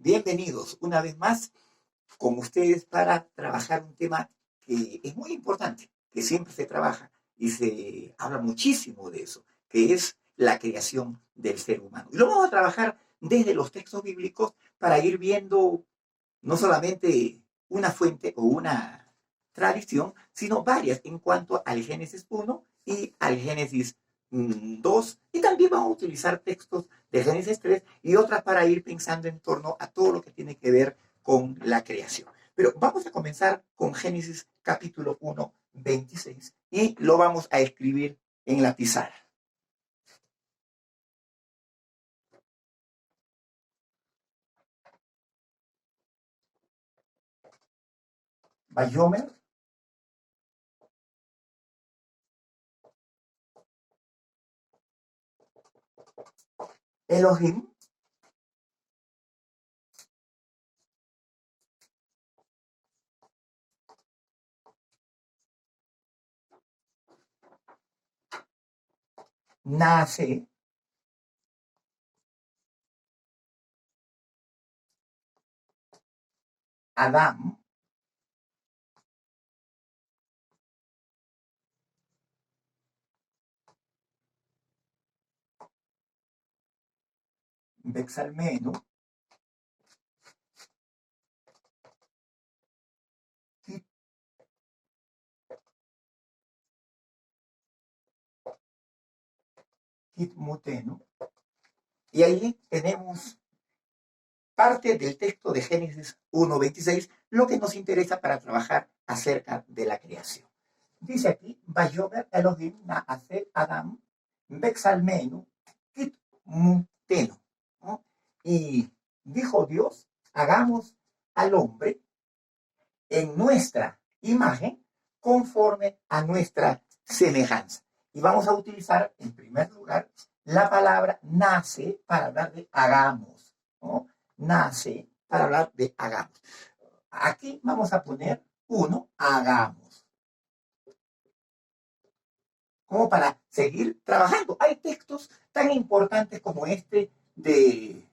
Bienvenidos una vez más con ustedes para trabajar un tema que es muy importante, que siempre se trabaja y se habla muchísimo de eso, que es la creación del ser humano. Y lo vamos a trabajar desde los textos bíblicos para ir viendo no solamente una fuente o una tradición, sino varias en cuanto al Génesis 1 y al Génesis 2. Y también vamos a utilizar textos de Génesis 3 y otras para ir pensando en torno a todo lo que tiene que ver con la creación. Pero vamos a comenzar con Génesis capítulo 1, 26 y lo vamos a escribir en la pizarra. Vayomer, Elohim, nace, Adán, Bexalmenu, Kitmutenu. Y ahí tenemos parte del texto de Génesis 1:26, lo que nos interesa para trabajar acerca de la creación. Dice aquí, Vayomer Elohim Naaser Adam Bexalmenu Kitmutenu. ¿No? Y dijo Dios, hagamos al hombre en nuestra imagen conforme a nuestra semejanza. Y vamos a utilizar en primer lugar la palabra nace para hablar de hagamos, ¿no? Nace para hablar de hagamos. Aquí vamos a poner uno, hagamos. Como para seguir trabajando. Hay textos tan importantes como este de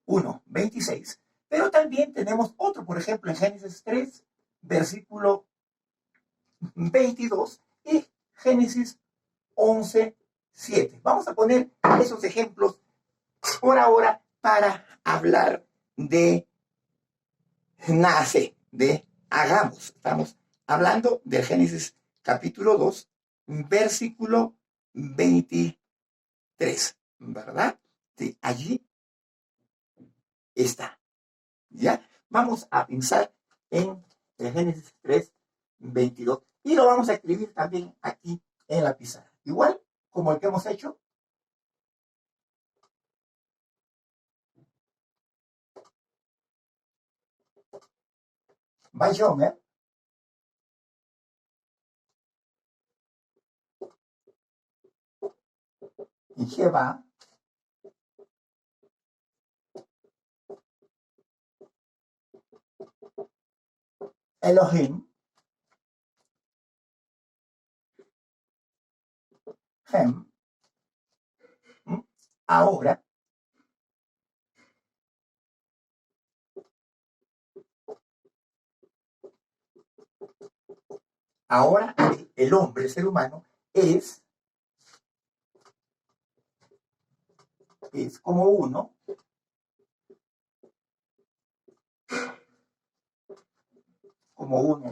1:26, pero también tenemos otro, por ejemplo, en Génesis 3, versículo 22 y Génesis 11:7. Vamos a poner esos ejemplos por ahora para hablar de nace, de hagamos. Estamos hablando del Génesis capítulo 2, versículo 23, ¿verdad? Sí, allí está. ¿Ya? Vamos a pensar en el Génesis 3, 22 y lo vamos a escribir también aquí en la pizarra. Igual como el que hemos hecho. Vayomer, y Jehová, Elohim, Hem, ahora, ahora el hombre, el ser humano, es como uno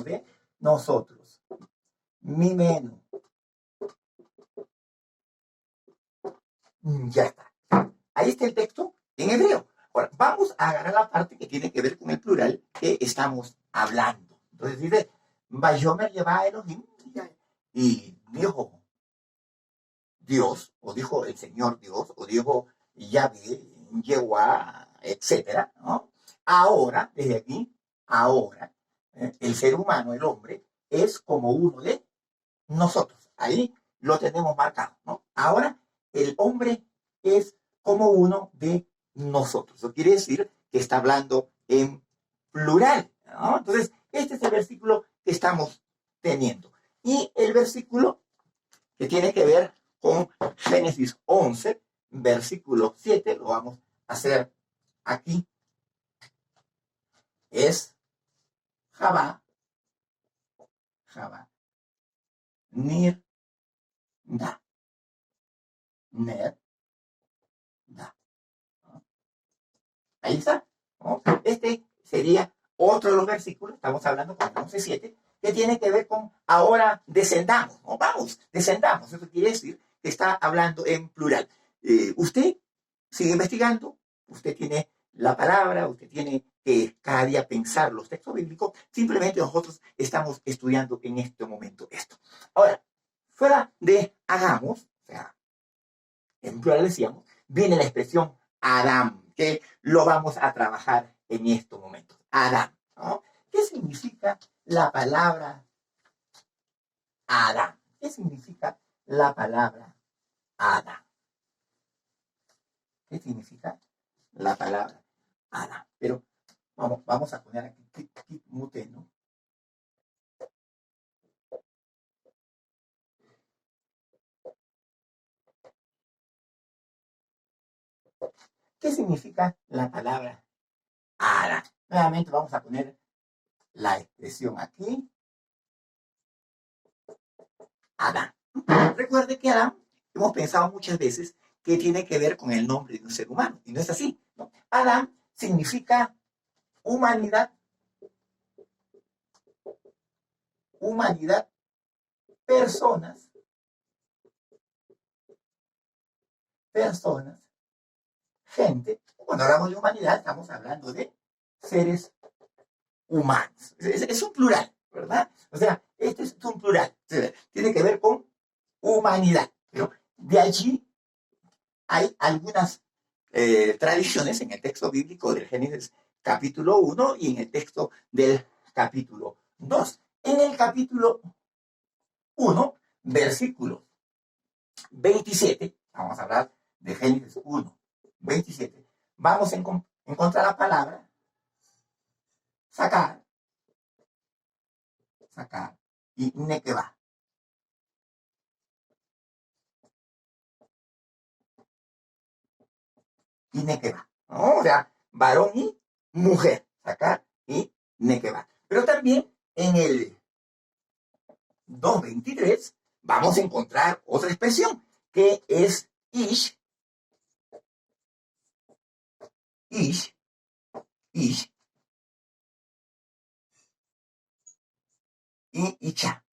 de nosotros. Mi menú. Ya está. Ahí está el texto en hebreo. Ahora, vamos a agarrar la parte que tiene que ver con el plural que estamos hablando. Entonces dice, Vayomer lleva a Elohim y dijo Dios, o dijo el Señor Dios, o dijo Yahvé, Yehová, etcétera, ¿no? Ahora, desde aquí, ahora, el ser humano, el hombre, es como uno de nosotros. Ahí lo tenemos marcado, ¿no? Ahora, el hombre es como uno de nosotros. Eso quiere decir que está hablando en plural, ¿no? Entonces, este es el versículo que estamos teniendo. Y el versículo que tiene que ver con Génesis 11, versículo 7, lo vamos a hacer aquí es Java, Nir, Da, Ner, Da. ¿No? Ahí está. ¿No? Este sería otro de los versículos, estamos hablando con el 11.7, que tiene que ver con ahora descendamos, ¿no? Vamos, descendamos. Eso quiere decir que está hablando en plural. Usted sigue investigando, usted tiene la palabra, usted tiene que cada día pensar los textos bíblicos, simplemente nosotros estamos estudiando en este momento esto. Ahora, fuera de hagamos, o sea, en plural decíamos, viene la expresión Adán, que lo vamos a trabajar en estos momentos. Adán, ¿no? ¿Qué significa la palabra Adán? ¿Qué significa la palabra Adán? ¿Qué significa la palabra Adán? Pero vamos a poner aquí mute, ¿no? ¿Qué significa la palabra Adán? Nuevamente vamos a poner la expresión aquí. Adán. Recuerde que Adán, hemos pensado muchas veces que tiene que ver con el nombre de un ser humano, y no es así, ¿no? Adán significa humanidad, personas, gente. Cuando hablamos de humanidad, estamos hablando de seres humanos. Es un plural, ¿verdad? O sea, este es un plural. Tiene que ver con humanidad. Pero de allí hay algunas tradiciones en el texto bíblico del Génesis capítulo 1 y en el texto del capítulo 2. En el capítulo 1, versículo 27, vamos a hablar de Génesis 1, 27, vamos a encontrar la palabra sacar, y nequeba. Y nequeba, ¿no? O sea, varón y mujer, sacar y nequeba. Pero también en el 2.23 vamos a encontrar otra expresión que es ish, ish, ish y icha.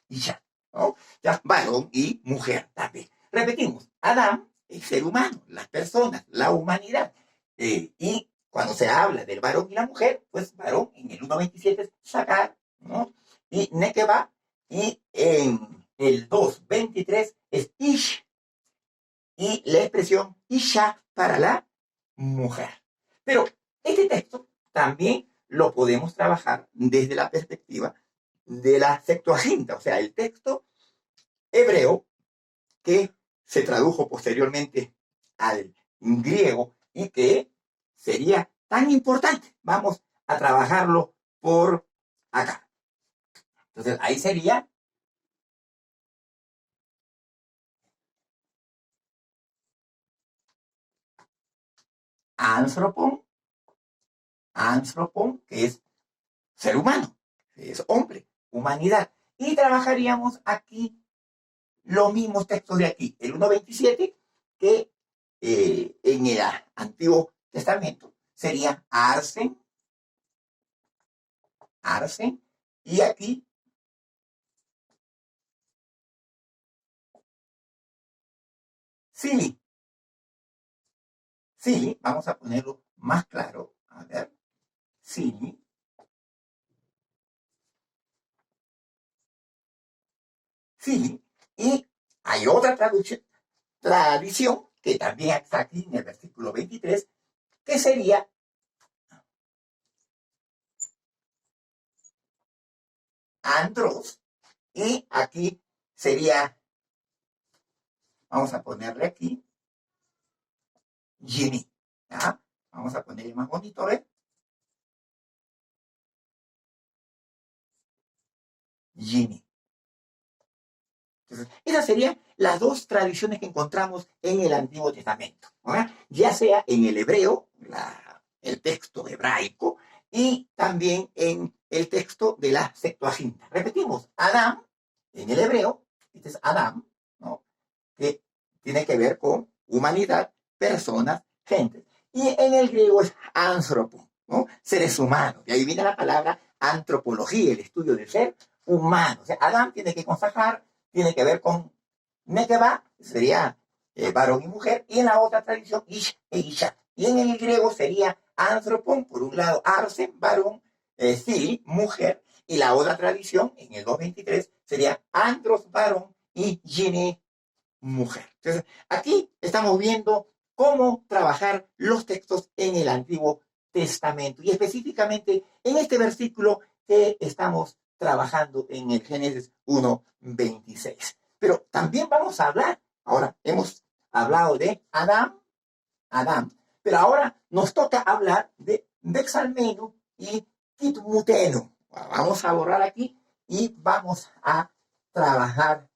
Isha, ¿no? Ya, varón y mujer también. Repetimos, Adán, el ser humano, las personas, la humanidad. Y cuando se habla del varón y la mujer, pues varón en el 1.27 es sacar, ¿no? Y nekeba, y en el 2.23 es ish, y la expresión isha para la mujer. Pero este texto también lo podemos trabajar desde la perspectiva de la Septuaginta, o sea, el texto hebreo que se tradujo posteriormente al griego y que sería tan importante. Vamos a trabajarlo por acá. Entonces, ahí sería anthropon, que es ser humano, es hombre, humanidad. Y trabajaríamos aquí los mismos textos de aquí, el 1.27, que en el Antiguo Testamento sería arsen, y aquí Sili. Sili, vamos a ponerlo más claro. A ver, Sili. Sili. Y hay otra tradición que también está aquí en el versículo 23, que sería andros. Y aquí sería, vamos a ponerle aquí, Jimmy. ¿Ya? Vamos a ponerle más bonito, ¿ves? Jimmy. Entonces, esas serían las dos tradiciones que encontramos en el Antiguo Testamento, ¿verdad? Ya sea en el hebreo, el texto hebraico, y también en el texto de la Septuaginta. Repetimos, Adam, en el hebreo, este es Adam, ¿no? Que tiene que ver con humanidad, personas, gente. Y en el griego es anthropo, ¿no? Seres humanos. Y ahí viene la palabra antropología, el estudio del ser humano. O sea, Adam tiene que consagrar, tiene que ver con Nekeba, sería varón y mujer, y en la otra tradición, Ish e Isha. Y en el griego sería anthropon, por un lado, arsen, varón, Sil, mujer, y la otra tradición, en el 223, sería andros, varón, y gine, mujer. Entonces, aquí estamos viendo cómo trabajar los textos en el Antiguo Testamento y específicamente en este versículo que estamos trabajando en el Génesis 1:26. Pero también vamos a hablar, ahora hemos hablado de Adán, pero ahora nos toca hablar de Bexalmenu y Kitmutenu. Vamos a borrar aquí y vamos a trabajar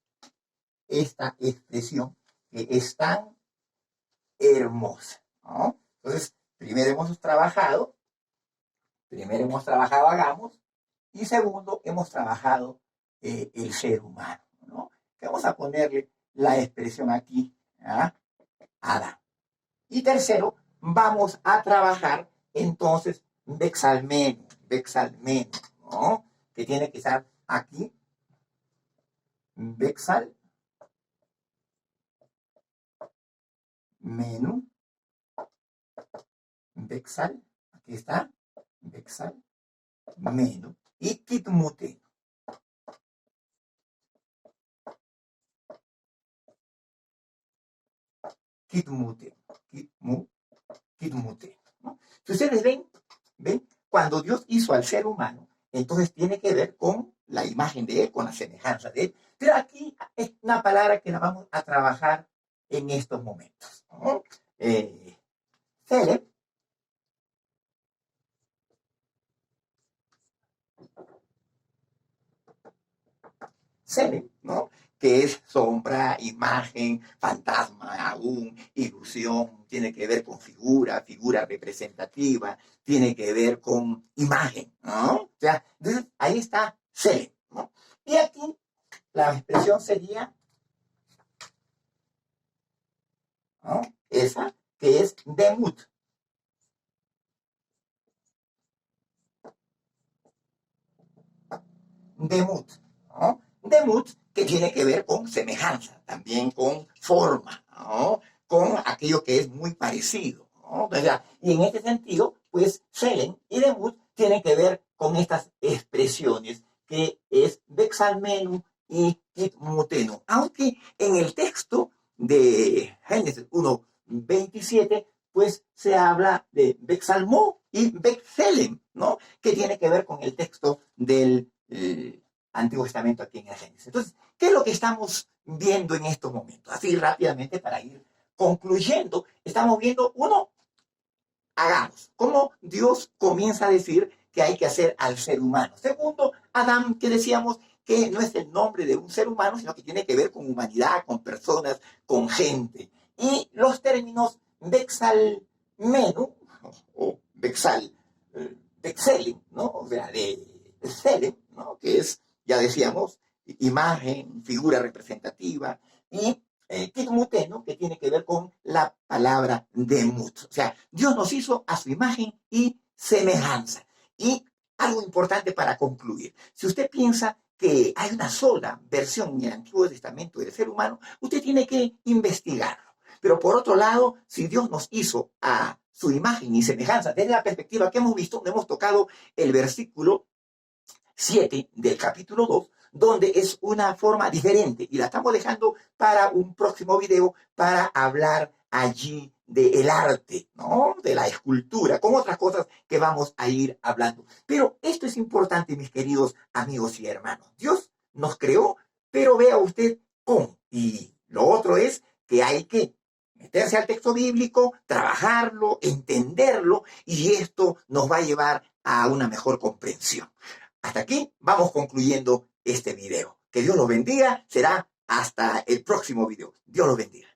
esta expresión que es tan hermosa, ¿no? Entonces, primero hemos trabajado hagamos, y segundo, hemos trabajado el ser humano, ¿no? Que vamos a ponerle la expresión aquí, ¿ah? Adán. Y tercero, vamos a trabajar entonces Bexalmenu, ¿no? Que tiene que estar aquí, Bexal, menú, Bexal, aquí está, Bexal, menú, y Kitmutenu. Kitmutenu, ¿no? Si ustedes ven, cuando Dios hizo al ser humano, entonces tiene que ver con la imagen de él, con la semejanza de él. Pero aquí es una palabra que la vamos a trabajar en estos momentos, ¿no? Celeb, ¿no? Que es sombra, imagen, fantasma, aún, ilusión, tiene que ver con figura representativa, tiene que ver con imagen, ¿no? O sea, entonces ahí está Celeb, ¿no? Y aquí la expresión sería, ¿no? Esa que es demut. Demut, ¿no? Demut que tiene que ver con semejanza, también con forma, ¿no? Con aquello que es muy parecido, ¿no? O sea, y en este sentido, pues Selen y Demut tienen que ver con estas expresiones que es Bexalmenu y Kitmutenu. Aunque en el texto de Génesis 1:27, pues se habla de Bexalmó y Bexelen, ¿no? Que tiene que ver con el texto del Antiguo Testamento aquí en el Génesis. Entonces, ¿qué es lo que estamos viendo en estos momentos? Así rápidamente para ir concluyendo, estamos viendo, uno, hagamos, cómo Dios comienza a decir que hay que hacer al ser humano. Segundo, Adán, que decíamos que no es el nombre de un ser humano, sino que tiene que ver con humanidad, con personas, con gente. Y los términos Bexalmenu o Bexelen, ¿no? O sea, de Selem, ¿no? Que es, ya decíamos, imagen, figura representativa, y Kitmutenu, que tiene que ver con la palabra demut. O sea, Dios nos hizo a su imagen y semejanza. Y algo importante para concluir. Si usted piensa que hay una sola versión en el Antiguo Testamento del ser humano, usted tiene que investigarlo. Pero por otro lado, si Dios nos hizo a su imagen y semejanza, desde la perspectiva que hemos visto, hemos tocado el versículo 7 del capítulo 2, donde es una forma diferente y la estamos dejando para un próximo video para hablar allí del arte, ¿no? De la escultura, con otras cosas que vamos a ir hablando. Pero esto es importante, mis queridos amigos y hermanos. Dios nos creó, pero vea usted cómo. Y lo otro es que hay que meterse al texto bíblico, trabajarlo, entenderlo, y esto nos va a llevar a una mejor comprensión. Hasta aquí vamos concluyendo este video. Que Dios los bendiga. Será Hasta el próximo video. Dios los bendiga.